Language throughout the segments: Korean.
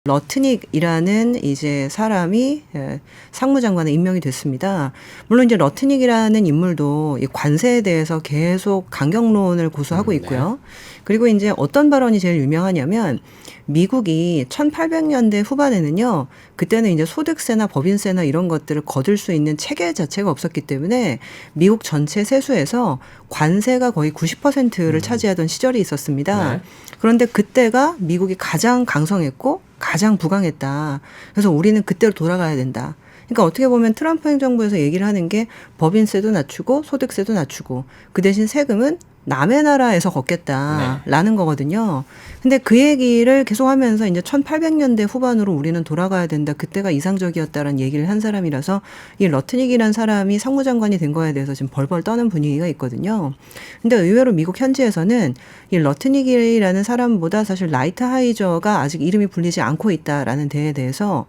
러트닉이라는 이제 사람이 상무장관에 임명이 됐습니다. 물론 이제 러트닉이라는 인물도 이 관세에 대해서 계속 강경론을 고수하고 있고요. 그리고 이제 어떤 발언이 제일 유명하냐면 미국이 1800년대 후반에는요, 그때는 이제 소득세나 법인세나 이런 것들을 거둘 수 있는 체계 자체가 없었기 때문에 미국 전체 세수에서 관세가 거의 90%를 차지하던 시절이 있었습니다. 네. 그런데 그때가 미국이 가장 강성했고 가장 부강했다. 그래서 우리는 그때로 돌아가야 된다. 그러니까 어떻게 보면 트럼프 행정부에서 얘기를 하는 게 법인세도 낮추고 소득세도 낮추고 그 대신 세금은 남의 나라에서 걷겠다라는 거거든요. 근데 그 얘기를 계속 하면서 이제 1800년대 후반으로 우리는 돌아가야 된다. 그때가 이상적이었다라는 얘기를 한 사람이라서 이 러트닉이라는 사람이 상무장관이 된 거에 대해서 지금 벌벌 떠는 분위기가 있거든요. 근데 의외로 미국 현지에서는 이 러트닉이라는 사람보다 사실 라이트하이저가 아직 이름이 불리지 않고 있다라는 데에 대해서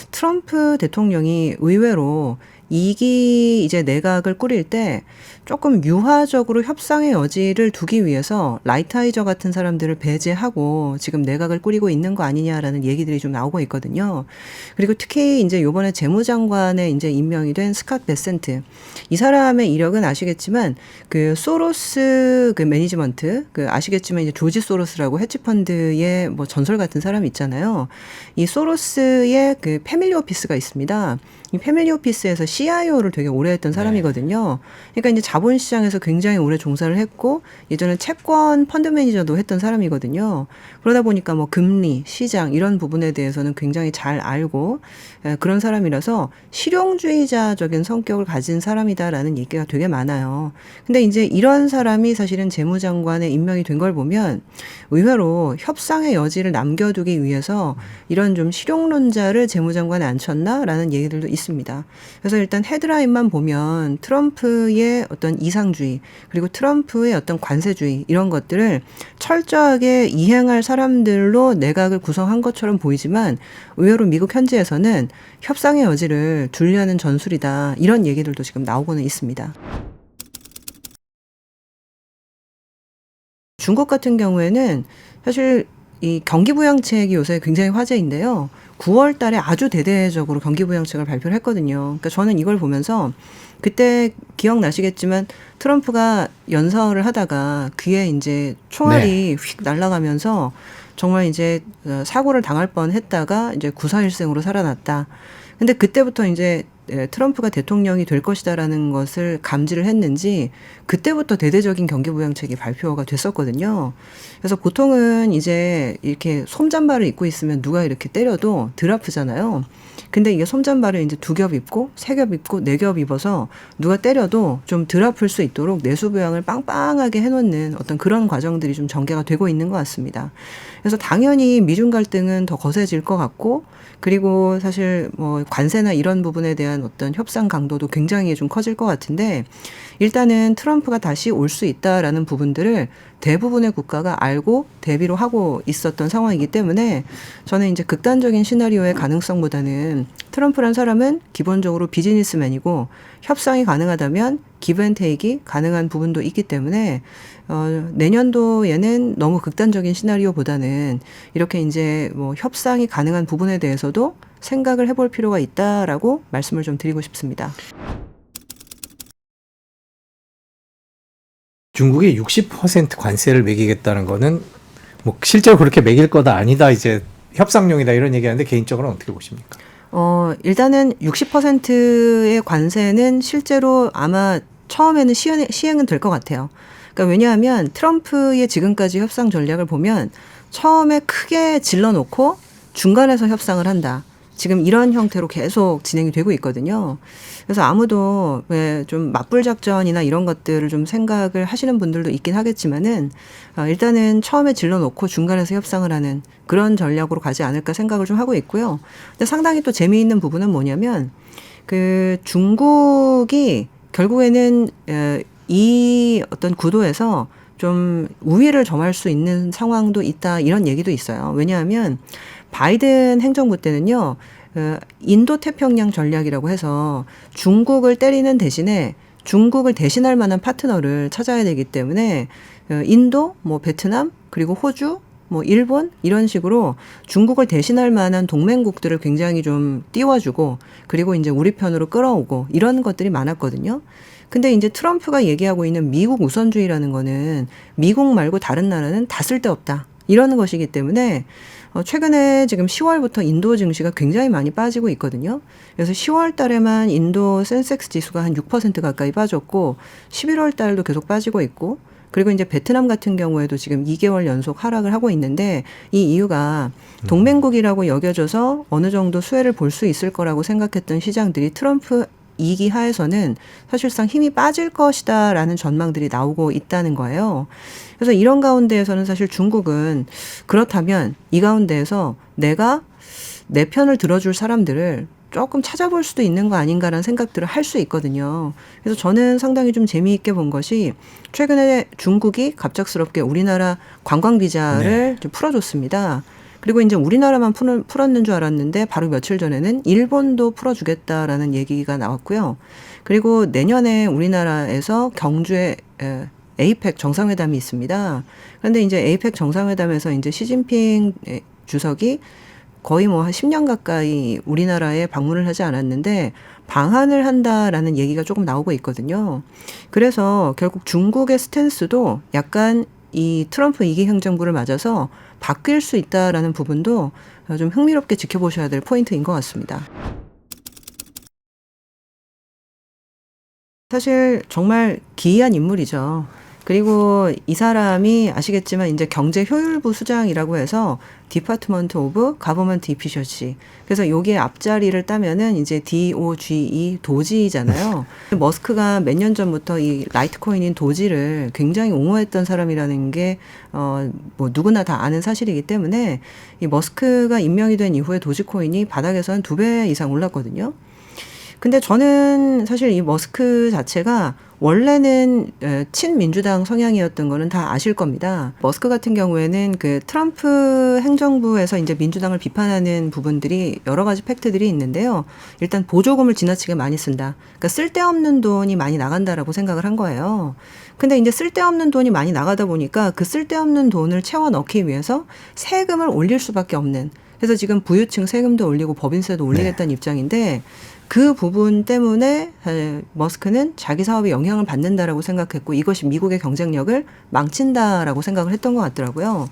트럼프 대통령이 의외로 2기 이제 내각을 꾸릴 때 조금 유화적으로 협상의 여지를 두기 위해서 라이트하이저 같은 사람들을 배제하고 지금 내각을 꾸리고 있는 거 아니냐라는 얘기들이 좀 나오고 있거든요. 그리고 특히 이제 요번에 재무장관에 이제 임명이 된 스캇 베센트. 이 사람의 이력은 아시겠지만 그 소로스 그 매니지먼트 그 아시겠지만 이제 조지 소로스라고 헤지펀드의 뭐 전설 같은 사람이 있잖아요. 이 소로스의 그 패밀리 오피스가 있습니다. 이 패밀리 오피스에서 CIO를 되게 오래 했던 사람이거든요. 그러니까 이제 자본시장에서 굉장히 오래 종사를 했고 예전에 채권 펀드 매니저도 했던 사람이거든요. 그러다 보니까 뭐 금리, 시장 이런 부분에 대해서는 굉장히 잘 알고 그런 사람이라서 실용주의자적인 성격을 가진 사람이다라는 얘기가 되게 많아요. 근데 이제 이런 사람이 사실은 재무장관에 임명이 된 걸 보면 의외로 협상의 여지를 남겨두기 위해서 이런 좀 실용론자를 재무장관에 앉혔나라는 얘기들도 있습니다. 그래서 일단 헤드라인만 보면 트럼프의 어떤 이상주의 그리고 트럼프의 어떤 관세주의 이런 것들을 철저하게 이행할 사람들로 내각을 구성한 것처럼 보이지만 의외로 미국 현지에서는 협상의 여지를 두려는 전술이다 이런 얘기들도 지금 나오고는 있습니다. 중국 같은 경우에는 사실 이 경기부양책이 요새 굉장히 화제인데요. 9월 달에 아주 대대적으로 경기부양책을 발표를 했거든요. 그러니까 저는 이걸 보면서 그때 기억나시겠지만 트럼프가 연설을 하다가 귀에 이제 총알이 휙 날아가면서 정말 이제 사고를 당할 뻔 했다가 이제 구사일생으로 살아났다. 근데 그때부터 이제 트럼프가 대통령이 될 것이다라는 것을 감지를 했는지 그때부터 대대적인 경기부양책이 발표가 됐었거든요. 그래서 보통은 이제 이렇게 솜잠바를 입고 있으면 누가 이렇게 때려도 덜 아프잖아요. 근데 이게 솜잠바를 이제 2겹 입고 3겹 입고 4겹 입어서 누가 때려도 좀 덜 아플 수 있도록 내수부양을 빵빵하게 해놓는 어떤 그런 과정들이 좀 전개가 되고 있는 것 같습니다. 그래서 당연히 미중 갈등은 더 거세질 것 같고 그리고 사실 뭐 관세나 이런 부분에 대한 어떤 협상 강도도 굉장히 좀 커질 것 같은데 일단은 트럼프가 다시 올 수 있다라는 부분들을 대부분의 국가가 알고 대비로 하고 있었던 상황이기 때문에 저는 이제 극단적인 시나리오의 가능성보다는 트럼프란 사람은 기본적으로 비즈니스맨이고 협상이 가능하다면 기브앤테이크가 가능한 부분도 있기 때문에 내년도에는 너무 극단적인 시나리오보다는 이렇게 이제 뭐 협상이 가능한 부분에 대해서도 생각을 해볼 필요가 있다라고 말씀을 좀 드리고 싶습니다. 중국이 60% 관세를 매기겠다는 거는 뭐 실제로 그렇게 매길 거다 아니다 이제 협상용이다 이런 얘기하는데 개인적으로는 어떻게 보십니까? 일단은 60%의 관세는 실제로 아마 처음에는 시행은 될 것 같아요. 그러니까 왜냐하면 트럼프의 지금까지 협상 전략을 보면 처음에 크게 질러놓고 중간에서 협상을 한다. 지금 이런 형태로 계속 진행이 되고 있거든요. 그래서 아무도 왜 좀 맞불 작전이나 이런 것들을 좀 생각을 하시는 분들도 있긴 하겠지만은 일단은 처음에 질러놓고 중간에서 협상을 하는 그런 전략으로 가지 않을까 생각을 좀 하고 있고요. 근데 상당히 또 재미있는 부분은 뭐냐면 그 중국이 결국에는 이 어떤 구도에서 좀 우위를 점할 수 있는 상황도 있다 이런 얘기도 있어요. 왜냐하면 바이든 행정부 때는요. 인도 태평양 전략이라고 해서 중국을 때리는 대신에 중국을 대신할 만한 파트너를 찾아야 되기 때문에 인도, 뭐 베트남, 그리고 호주, 뭐 일본 이런 식으로 중국을 대신할 만한 동맹국들을 굉장히 좀 띄워주고 그리고 이제 우리 편으로 끌어오고 이런 것들이 많았거든요. 근데 이제 트럼프가 얘기하고 있는 미국 우선주의라는 거는 미국 말고 다른 나라는 다 쓸데없다. 이러는 것이기 때문에 최근에 지금 10월부터 인도 증시가 굉장히 많이 빠지고 있거든요. 그래서 10월 달에만 인도 센섹스 지수가 한 6% 가까이 빠졌고 11월 달도 계속 빠지고 있고 그리고 이제 베트남 같은 경우에도 지금 2개월 연속 하락을 하고 있는데 이 이유가 동맹국이라고 여겨져서 어느 정도 수혜를 볼 수 있을 거라고 생각했던 시장들이 트럼프 2기 하에서는 사실상 힘이 빠질 것이다라는 전망들이 나오고 있다는 거예요. 그래서 이런 가운데에서는 사실 중국은 그렇다면 이 가운데에서 내가 내 편을 들어줄 사람들을 조금 찾아볼 수도 있는 거 아닌가라는 생각들을 할 수 있거든요. 그래서 저는 상당히 좀 재미있게 본 것이 최근에 중국이 갑작스럽게 우리나라 관광 비자를 좀 풀어줬습니다. 그리고 이제 우리나라만 풀었는 줄 알았는데 바로 며칠 전에는 일본도 풀어주겠다라는 얘기가 나왔고요. 그리고 내년에 우리나라에서 경주에 에이펙 정상회담이 있습니다. 그런데 이제 에이펙 정상회담에서 이제 시진핑 주석이 거의 뭐 한 10년 가까이 우리나라에 방문을 하지 않았는데 방한을 한다라는 얘기가 조금 나오고 있거든요. 그래서 결국 중국의 스탠스도 약간 이 트럼프 2기 행정부를 맞아서 바뀔 수 있다라는 부분도 좀 흥미롭게 지켜보셔야 될 포인트인 것 같습니다. 사실 정말 기이한 인물이죠. 그리고 이 사람이 아시겠지만 이제 경제 효율부 수장이라고 해서 디파트먼트 오브 가버먼트 이피셔시. 그래서 여기에 앞자리를 따면은 이제 DOGE 도지잖아요. 머스크가 몇 년 전부터 이 라이트코인인 도지를 굉장히 옹호했던 사람이라는 게 뭐 누구나 다 아는 사실이기 때문에 이 머스크가 임명이 된 이후에 도지코인이 바닥에서 한 2배 이상 올랐거든요. 근데 저는 사실 이 머스크 자체가 원래는 친민주당 성향이었던 거는 다 아실 겁니다. 머스크 같은 경우에는 그 트럼프 행정부에서 이제 민주당을 비판하는 부분들이 여러 가지 팩트들이 있는데요. 일단 보조금을 지나치게 많이 쓴다. 그러니까 쓸데없는 돈이 많이 나간다라고 생각을 한 거예요. 근데 이제 쓸데없는 돈이 많이 나가다 보니까 그 쓸데없는 돈을 채워 넣기 위해서 세금을 올릴 수밖에 없는. 그래서 지금 부유층 세금도 올리고 법인세도 올리겠다는 입장인데 그 부분 때문에 머스크는 자기 사업에 영향을 받는다라고 생각했고 이것이 미국의 경쟁력을 망친다라고 생각을 했던 것 같더라고요.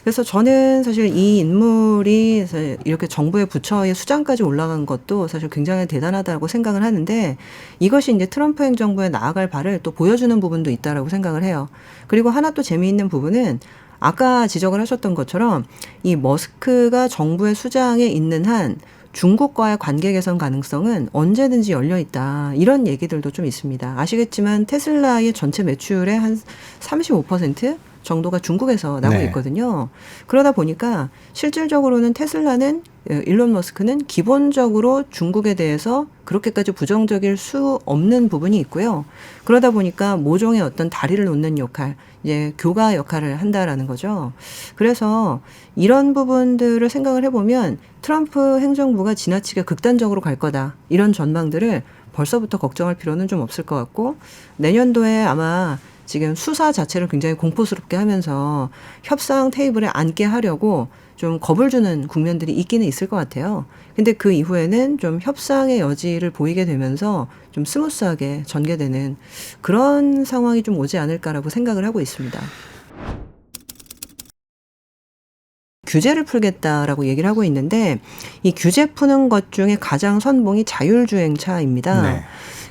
그래서 저는 사실 이 인물이 이렇게 정부의 부처의 수장까지 올라간 것도 사실 굉장히 대단하다고 생각을 하는데 이것이 이제 트럼프 행정부에 나아갈 발을 또 보여주는 부분도 있다라고 생각을 해요. 그리고 하나 또 재미있는 부분은 아까 지적을 하셨던 것처럼 이 머스크가 정부의 수장에 있는 한 중국과의 관계 개선 가능성은 언제든지 열려 있다. 이런 얘기들도 좀 있습니다. 아시겠지만 테슬라의 전체 매출의 한 35% 정도가 중국에서 나오고 있거든요. 그러다 보니까 실질적으로는 테슬라는 일론 머스크는 기본적으로 중국에 대해서 그렇게까지 부정적일 수 없는 부분이 있고요. 그러다 보니까 모종의 어떤 다리를 놓는 역할, 이제 교가 역할을 한다라는 거죠. 그래서 이런 부분들을 생각을 해보면 트럼프 행정부가 지나치게 극단적으로 갈 거다. 이런 전망들을 벌써부터 걱정할 필요는 좀 없을 것 같고 내년도에 아마 지금 수사 자체를 굉장히 공포스럽게 하면서 협상 테이블에 앉게 하려고 좀 겁을 주는 국면들이 있기는 있을 것 같아요. 근데 그 이후에는 좀 협상의 여지를 보이게 되면서 좀 스무스하게 전개되는 그런 상황이 좀 오지 않을까라고 생각을 하고 있습니다. 규제를 풀겠다라고 얘기를 하고 있는데 이 규제 푸는 것 중에 가장 선봉이 자율주행차입니다. 네.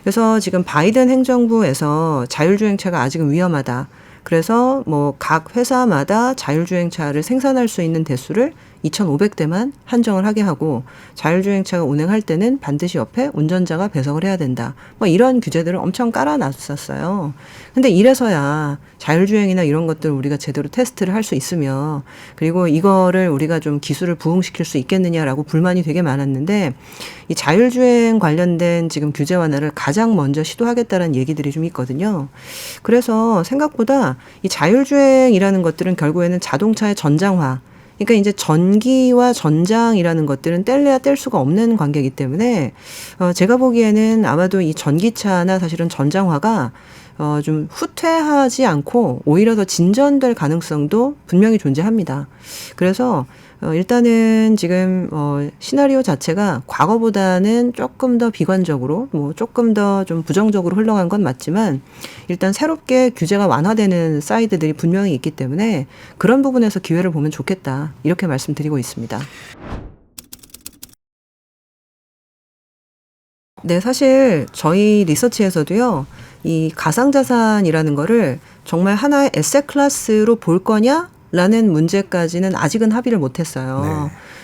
그래서 지금 바이든 행정부에서 자율주행차가 아직은 위험하다. 그래서 뭐 각 회사마다 자율주행차를 생산할 수 있는 대수를 2,500대만 한정을 하게 하고 자율주행차가 운행할 때는 반드시 옆에 운전자가 배석을 해야 된다. 뭐 이런 규제들을 엄청 깔아놨었어요. 근데 이래서야 자율주행이나 이런 것들을 우리가 제대로 테스트를 할 수 있으며 그리고 이거를 우리가 좀 기술을 부흥시킬 수 있겠느냐라고 불만이 되게 많았는데 이 자율주행 관련된 지금 규제 완화를 가장 먼저 시도하겠다는 얘기들이 좀 있거든요. 그래서 생각보다 이 자율주행이라는 것들은 결국에는 자동차의 전장화 그러니까 이제 전기와 전장이라는 것들은 뗄래야 뗄 수가 없는 관계이기 때문에 제가 보기에는 아마도 이 전기차나 사실은 전장화가 좀 후퇴하지 않고 오히려 더 진전될 가능성도 분명히 존재합니다. 그래서 일단은 지금 시나리오 자체가 과거보다는 조금 더 비관적으로 조금 더 좀 부정적으로 흘러간 건 맞지만 일단 새롭게 규제가 완화되는 사이드들이 분명히 있기 때문에 그런 부분에서 기회를 보면 좋겠다. 이렇게 말씀드리고 있습니다. 네, 사실 저희 리서치에서도요. 이 가상자산이라는 거를 정말 하나의 에셋 클래스로 볼 거냐라는 문제까지는 아직은 합의를 못했어요. 네.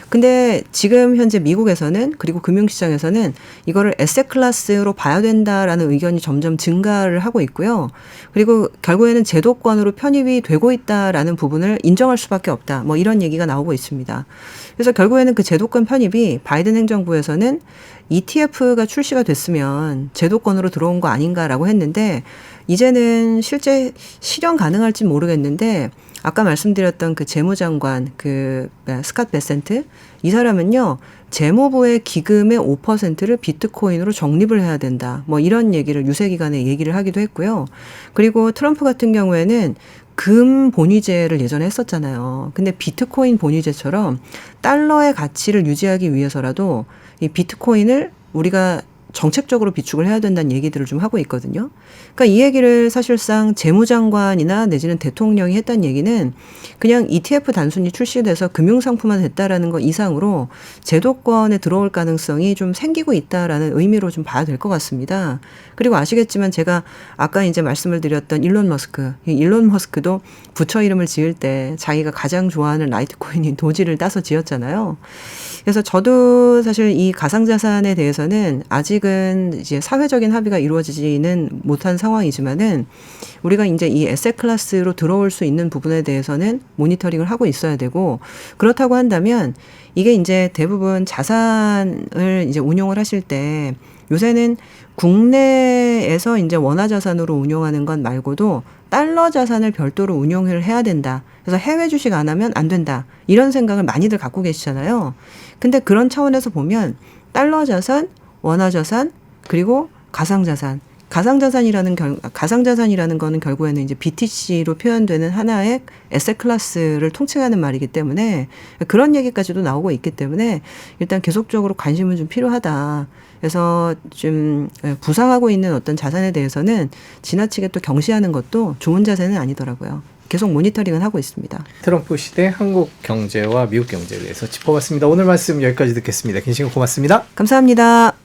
근데 지금 현재 미국에서는 그리고 금융시장에서는 이거를 에셋 클래스로 봐야 된다라는 의견이 점점 증가를 하고 있고요. 그리고 결국에는 제도권으로 편입이 되고 있다라는 부분을 인정할 수밖에 없다. 뭐 이런 얘기가 나오고 있습니다. 그래서 결국에는 그 제도권 편입이 바이든 행정부에서는 ETF가 출시가 됐으면 제도권으로 들어온 거 아닌가라고 했는데 이제는 실제 실현 가능할지 모르겠는데 아까 말씀드렸던 그 재무장관 스캇 베센트 이 사람은요 재무부의 기금의 5%를 비트코인으로 적립을 해야 된다. 뭐 이런 얘기를 유세기간에 얘기를 하기도 했고요. 그리고 트럼프 같은 경우에는 금 본위제를 예전에 했었잖아요. 근데 비트코인 본위제처럼 달러의 가치를 유지하기 위해서라도 이 비트코인을 우리가 정책적으로 비축을 해야 된다는 얘기들을 좀 하고 있거든요. 그러니까 이 얘기를 사실상 재무장관이나 내지는 대통령이 했다는 얘기는 그냥 ETF 단순히 출시돼서 금융상품화 됐다라는 것 이상으로 제도권에 들어올 가능성이 좀 생기고 있다라는 의미로 좀 봐야 될 것 같습니다. 그리고 아시겠지만 제가 아까 이제 말씀을 드렸던 일론 머스크도 부처 이름을 지을 때 자기가 가장 좋아하는 라이트코인인 도지를 따서 지었잖아요. 그래서 저도 사실 이 가상자산에 대해서는 아직은 이제 사회적인 합의가 이루어지지는 못한 상황이지만은 우리가 이제 이 에셋 클래스로 들어올 수 있는 부분에 대해서는 모니터링을 하고 있어야 되고 그렇다고 한다면 이게 이제 대부분 자산을 이제 운용을 하실 때 요새는 국내에서 이제 원화 자산으로 운용하는 것 말고도 달러 자산을 별도로 운용을 해야 된다. 그래서 해외 주식 안 하면 안 된다. 이런 생각을 많이들 갖고 계시잖아요. 근데 그런 차원에서 보면 달러 자산, 원화 자산, 그리고 가상 자산. 가상자산이라는 거는 결국에는 이제 BTC로 표현되는 하나의 에셋 클래스를 통칭하는 말이기 때문에 그런 얘기까지도 나오고 있기 때문에 일단 계속적으로 관심은 좀 필요하다. 그래서 좀 부상하고 있는 어떤 자산에 대해서는 지나치게 또 경시하는 것도 좋은 자세는 아니더라고요. 계속 모니터링은 하고 있습니다. 트럼프 시대 한국 경제와 미국 경제에 대해서 짚어봤습니다. 오늘 말씀 여기까지 듣겠습니다. 긴 시간 고맙습니다. 감사합니다.